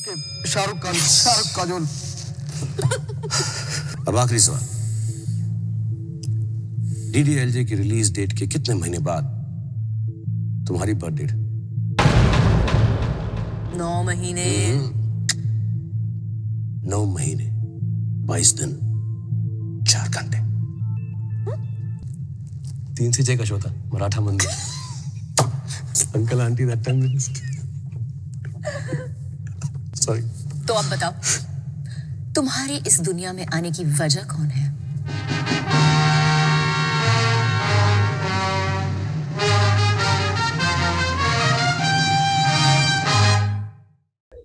के शाहरुख खान, शाहरुख काजोल। अब आखिरी सवाल, डीडीएलजे की रिलीज डेट के कितने महीने बाद तुम्हारी बर्थ डेट? 9 महीने। 9 महीने 22 दिन 4 घंटे। 3 से 6 का शो था, मराठा मंदिर। Uncle aunty that time. Sorry. तो अब बताओ, तुम्हारी इस दुनिया में आने की वजह कौन है?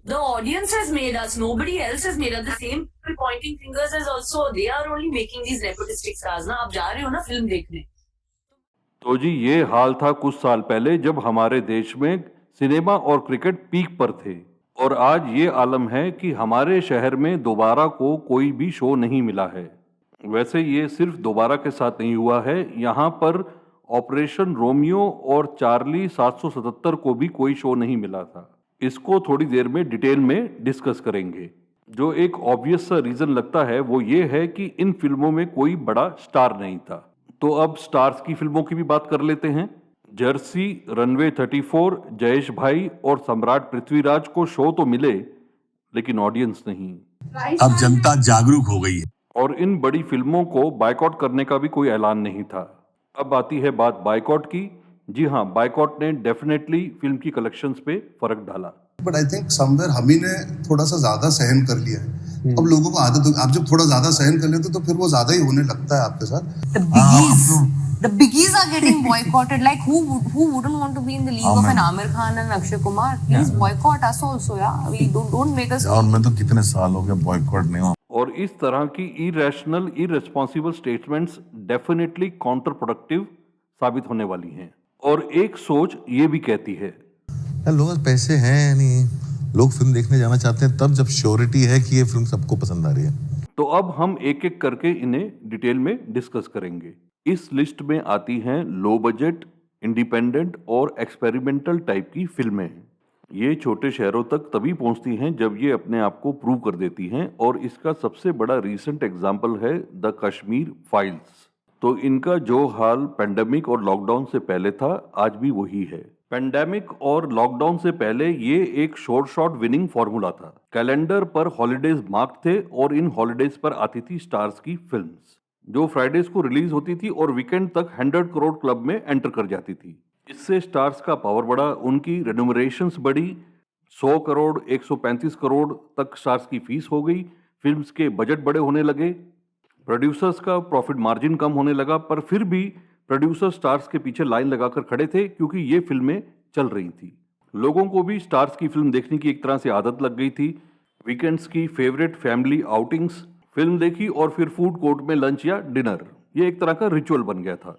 The audience has made us. Nobody else has made us. The same people pointing fingers as also they are only making these nepotistic stars. ना आप जा रहे हो ना फिल्म देखने। तो जी ये हाल था कुछ साल पहले जब हमारे देश में सिनेमा और क्रिकेट पीक पर थे, और आज ये आलम है कि हमारे शहर में दोबारा को कोई भी शो नहीं मिला है। वैसे ये सिर्फ दोबारा के साथ नहीं हुआ है, यहाँ पर ऑपरेशन रोमियो और चार्ली 777 को भी कोई शो नहीं मिला था। इसको थोड़ी देर में डिटेल में डिस्कस करेंगे। जो एक ऑब्वियस सा रीजन लगता है वो ये है कि इन फिल्मों में कोई बड़ा स्टार नहीं था। तो अब स्टार्स की फिल्मों की भी बात कर लेते हैं। जर्सी, रनवे 34, जयेश भाई और सम्राट पृथ्वीराज को शो तो मिले, लेकिन ऑडियंस नहीं। अब जनता जागरूक हो गई है और इन बड़ी फिल्मों को बायकॉट करने का भी कोई ऐलान नहीं था। अब आती है बात बायकॉट की। जी हाँ, बायकॉट ने डेफिनेटली फिल्म की कलेक्शंस पे फर्क डाला। बट आई थिंक समवेयर हम ही ने थोड़ा सा ज्यादा सहन कर लिया है। अब लोगों को आदत हो, आप जब थोड़ा ज्यादा सहन कर लेते तो फिर वो ज्यादा ही होने लगता है आपके साथ। The biggies are getting boycotted. Like who wouldn't want to be in the league of an Aamir Khan and Akshay Kumar? Please boycott us also, yeah. We don't make us. और मैं तो कितने साल हो गए बॉयकॉट नहीं हुआ। और इस तरह की irrational, irresponsible statements definitely counter productive साबित होने वाली हैं। और एक सोच ये भी कहती है, लोगों के पैसे हैं नहीं, लोग फिल्म देखने जाना चाहते हैं तब जब श्योरिटी है कि ये फिल्म सबको पसंद आ रही है। तो अब हम एक एक करके इन्हें डिटेल में डिस्कस करेंगे। इस लिस्ट में आती हैं लो बजट, इंडिपेंडेंट और एक्सपेरिमेंटल टाइप की फिल्में। ये छोटे शहरों तक तभी पहुंचती हैं जब ये अपने आप को प्रूव कर देती हैं, और इसका सबसे बड़ा रीसेंट एग्जाम्पल है द कश्मीर फाइल्स। तो इनका जो हाल पेंडेमिक और लॉकडाउन से पहले था, आज भी वही है। पेंडेमिक और लॉकडाउन से पहले ये एक शॉट विनिंग फॉर्मूला था। कैलेंडर पर हॉलिडेज मार्क थे और इन हॉलिडेज पर आती थी स्टार्स की फिल्म्स, जो फ्राइडेज को रिलीज होती थी और वीकेंड तक 100 करोड़ क्लब में एंटर कर जाती थी। इससे स्टार्स का पावर बढ़ा, उनकी रेन्यूमरेशंस बढ़ी। 100 करोड़ 135 करोड़ तक स्टार्स की फीस हो गई। फिल्म्स के बजट बड़े होने लगे, प्रोड्यूसर्स का प्रॉफिट मार्जिन कम होने लगा, पर फिर भी प्रोड्यूसर स्टार्स के पीछे लाइन लगाकर खड़े थे क्योंकि ये फिल्में चल रही थी। लोगों को भी स्टार्स की फिल्म देखने की एक तरह से आदत लग गई थी। वीकेंड्स की फेवरेट फैमिली आउटिंग्स, फिल्म देखी और फिर फूड कोर्ट में लंच या डिनर, ये एक तरह का रिचुअल बन गया था।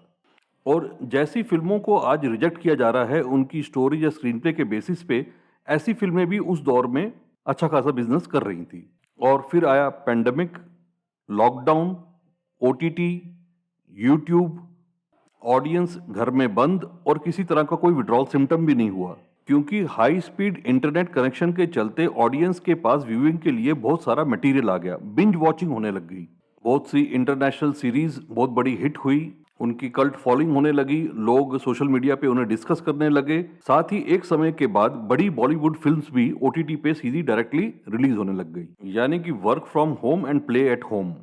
और जैसी फिल्मों को आज रिजेक्ट किया जा रहा है उनकी स्टोरी या स्क्रीन प्ले के बेसिस पे, ऐसी फिल्में भी उस दौर में अच्छा खासा बिजनेस कर रही थी। और फिर आया pandemic, lockdown, OTT, YouTube, audience घर में बंद और किसी तरह का कोई विड्रॉल सिम्टम भी नहीं हुआ, क्योंकि हाई स्पीड इंटरनेट कनेक्शन के चलते ऑडियंस के पास व्यूइंग के लिए बहुत सारा मटेरियल आ गया। बिंज वॉचिंग होने लग गई। बहुत सी इंटरनेशनल सीरीज बहुत बड़ी हिट हुई, उनकी कल्ट फॉलोइंग होने लगी, लोग सोशल मीडिया पे उन्हें डिस्कस करने लगे। साथ ही एक समय के बाद बड़ी बॉलीवुड फिल्म्स भी ओटीटी पे सीधी डायरेक्टली रिलीज होने लग गई। यानी कि work from home and play at home.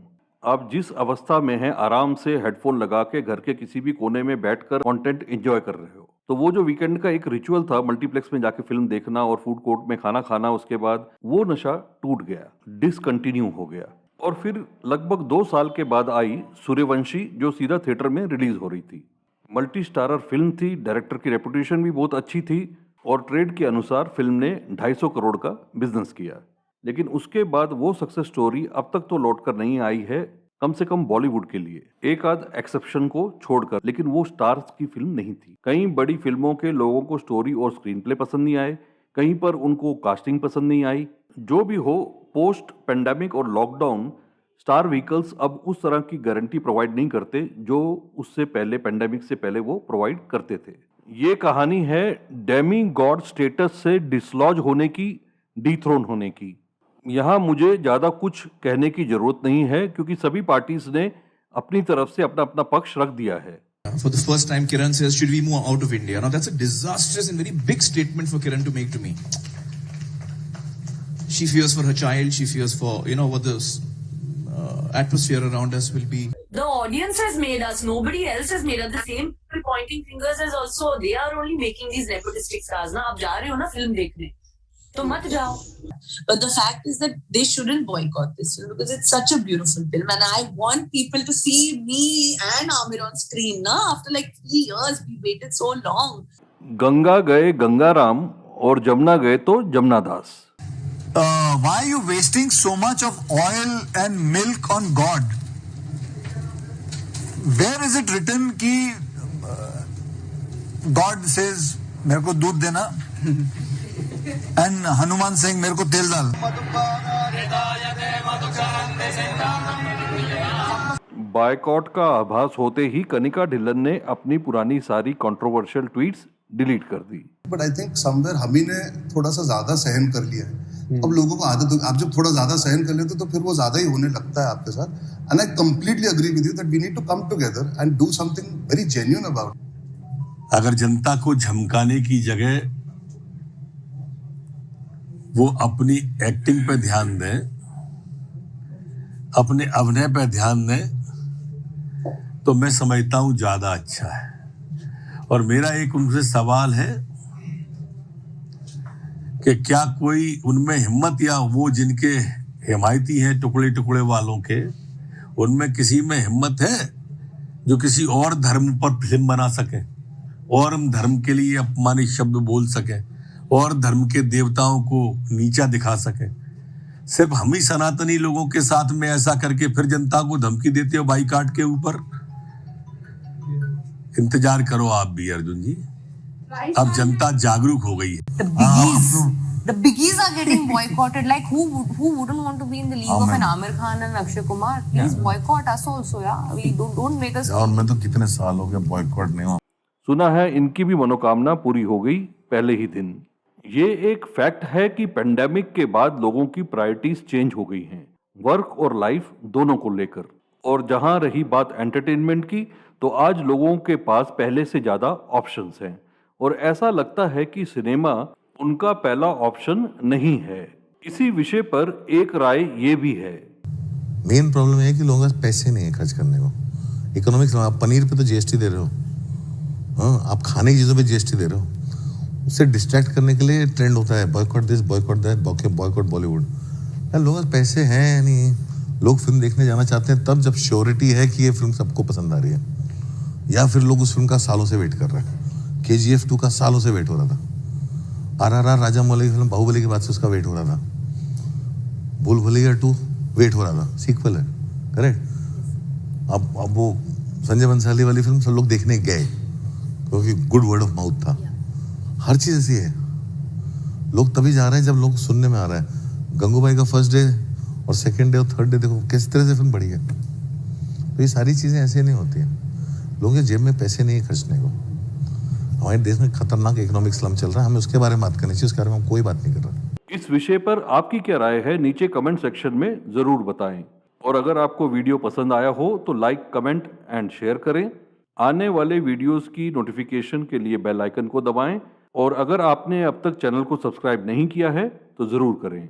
आप जिस अवस्था में हैं, आराम से हेडफोन लगा के घर के किसी भी कोने में बैठकर कंटेंट एंजॉय कर रहे हो। तो वो जो वीकेंड का एक रिचुअल था, मल्टीप्लेक्स में जाके फिल्म देखना और फूड कोर्ट में खाना खाना, उसके बाद वो नशा टूट गया, डिसकंटिन्यू हो गया। और फिर लगभग 2 साल के बाद आई सूर्यवंशी, जो सीधा थिएटर में रिलीज हो रही थी। मल्टी स्टारर फिल्म थी, डायरेक्टर की रेपुटेशन भी बहुत अच्छी थी और ट्रेड के अनुसार फिल्म ने 250 करोड़ का बिजनेस किया। लेकिन उसके बाद वो सक्सेस स्टोरी अब तक तो लौट कर नहीं आई है, कम से कम बॉलीवुड के लिए, एक आध एक्सेप्शन को छोड़कर। लेकिन वो स्टार्स की फिल्म नहीं थी। कई बड़ी फिल्मों के लोगों को स्टोरी और स्क्रीन प्ले पसंद नहीं आए, कहीं पर उनको कास्टिंग पसंद नहीं आई। जो भी हो, पोस्ट पेंडेमिक और लॉकडाउन स्टार व्हीकल्स अब उस तरह की गारंटी प्रोवाइड नहीं करते जो उससे पहले, पेंडेमिक से पहले वो प्रोवाइड करते थे। ये कहानी है डेमी गॉड स्टेटस से डिसलॉज होने की, डीथ्रोन होने की। यहाँ मुझे ज़्यादा कुछ कहने की ज़रूरत नहीं है क्योंकि सभी पार्टीज ने अपनी तरफ से अपना अपना पक्ष रख दिया है। For the first time, Kiran says, should we move out of India? Now, that's a disastrous and very big statement for Kiran to make to me. She fears for her child. She fears for, what the atmosphere around us will be. The audience has made us. Nobody else has made us. The same people pointing fingers as also, they are only making these nepotistic stars. ना आप जा रहे हो ना film देखने, तो मत जाओ. But the fact is that they shouldn't boycott this film because it's such a beautiful film, and I want people to see me and Aamir on screen. Na, after like 3 years, we waited so long. Ganga गए गंगाराम और जमुना गए तो जमुना दास। Why are you wasting so much of oil and milk on God? Where is it written कि God says मेरे को दूध देना and Hanuman Singh मेरे को तेल डाल। बायकॉट का आभास होते ही कनिका ढिल्लन ने अपनी पुरानी सारी कंट्रोवर्शियल ट्वीट्स डिलीट कर दी। बट आई थिंक समवेयर हम ही ने थोड़ा सा ज्यादा सहन कर लिया है। अब लोगों को आदत, आप जब थोड़ा ज्यादा सहन कर लेते तो फिर वो ज्यादा ही होने लगता है आपके साथ। And I completely agree with you that we need to come together and do something very genuine about. अगर जनता को झमकाने की जगह वो अपनी एक्टिंग पे ध्यान दें, अपने अभिनय पे ध्यान दें, तो मैं समझता हूं ज्यादा अच्छा है। और मेरा एक उनसे सवाल है कि क्या कोई उनमें हिम्मत, या वो जिनके हिमायती हैं टुकड़े टुकड़े वालों के, उनमें किसी में हिम्मत है जो किसी और धर्म पर फिल्म बना सके और हम धर्म के लिए अपमानित शब्द बोल सके और धर्म के देवताओं को नीचा दिखा सके? सिर्फ हम ही सनातनी लोगों के साथ में ऐसा करके फिर जनता को धमकी देते हो बाईकाट के ऊपर। इंतजार करो आप भी अर्जुन जी, अब जनता जागरूक हो गई है। The biggies are getting boycotted. Like who wouldn't want to be in the league of an Aamir Khan and Akshay Kumar? Please boycott us also, yeah. We don't make us. और मैं तो कितने साल हो गए बॉयकॉट नहीं हुआ। सुना है इनकी भी मनोकामना पूरी हो गई पहले ही दिन। ये एक फैक्ट है कि पेंडेमिक के बाद लोगों की प्रायोरिटीज चेंज हो गई हैं, वर्क और लाइफ दोनों को लेकर। और जहां रही बात एंटरटेनमेंट की, तो आज लोगों के पास पहले से ज्यादा ऑप्शंस हैं और ऐसा लगता है कि सिनेमा उनका पहला ऑप्शन नहीं है। इसी विषय पर एक राय ये भी है। मेन प्रॉब्लम है कि लोगों के पास पैसे नहीं है खर्च करने को। इकोनॉमिक्स, आप पनीर पे तो जीएसटी दे रहे हो, हाँ, आप खाने की चीजों पे जीएसटी दे रहे हो। उससे डिस्ट्रैक्ट करने के लिए ट्रेंड होता है boycott this, boycott that, boycott Bollywood. लोगों के पास पैसे हैं नहीं, लोग फिल्म देखने जाना चाहते हैं तब जब श्योरिटी है कि ये फिल्म सबको पसंद आ रही है, या फिर लोग उस फिल्म का सालों से वेट कर रहे हैं। KGF 2 का सालों से वेट हो रहा था। RRR राजा मौली की फिल्म बाहुबली के बाद से उसका वेट हो रहा था। भूल भुलैया 2 वेट हो रहा था, सीक्वल है, करेक्ट। अब वो संजय बंसाली वाली फिल्म सब लोग देखने गए क्योंकि गुड वर्ड ऑफ माउथ था। हर चीज ऐसी है, लोग तभी जा रहे हैं जब लोग सुनने में आ रहा है। गंगूबाई का फर्स्ट डे और सेकंड डे और थर्ड डे देखो किस तरह से फिल्म बढ़ी है। तो ये सारी चीजें ऐसे नहीं होती हैं। लोगों के जेब में पैसे नहीं है खर्चने को। हमारे देश में खतरनाक इकोनॉमिक स्लम चल रहा है, हमें उसके बारे में बात करनी चाहिए, उसके बारे में हम कोई बात नहीं कर रहे। इस विषय पर आपकी क्या राय है नीचे कमेंट सेक्शन में जरूर बताएं। और अगर आपको वीडियो पसंद आया हो तो लाइक, कमेंट एंड शेयर करें। आने वाले वीडियोस की नोटिफिकेशन के लिए बेल आइकन को दबाएं। और अगर आपने अब तक चैनल को सब्सक्राइब नहीं किया है तो जरूर करें।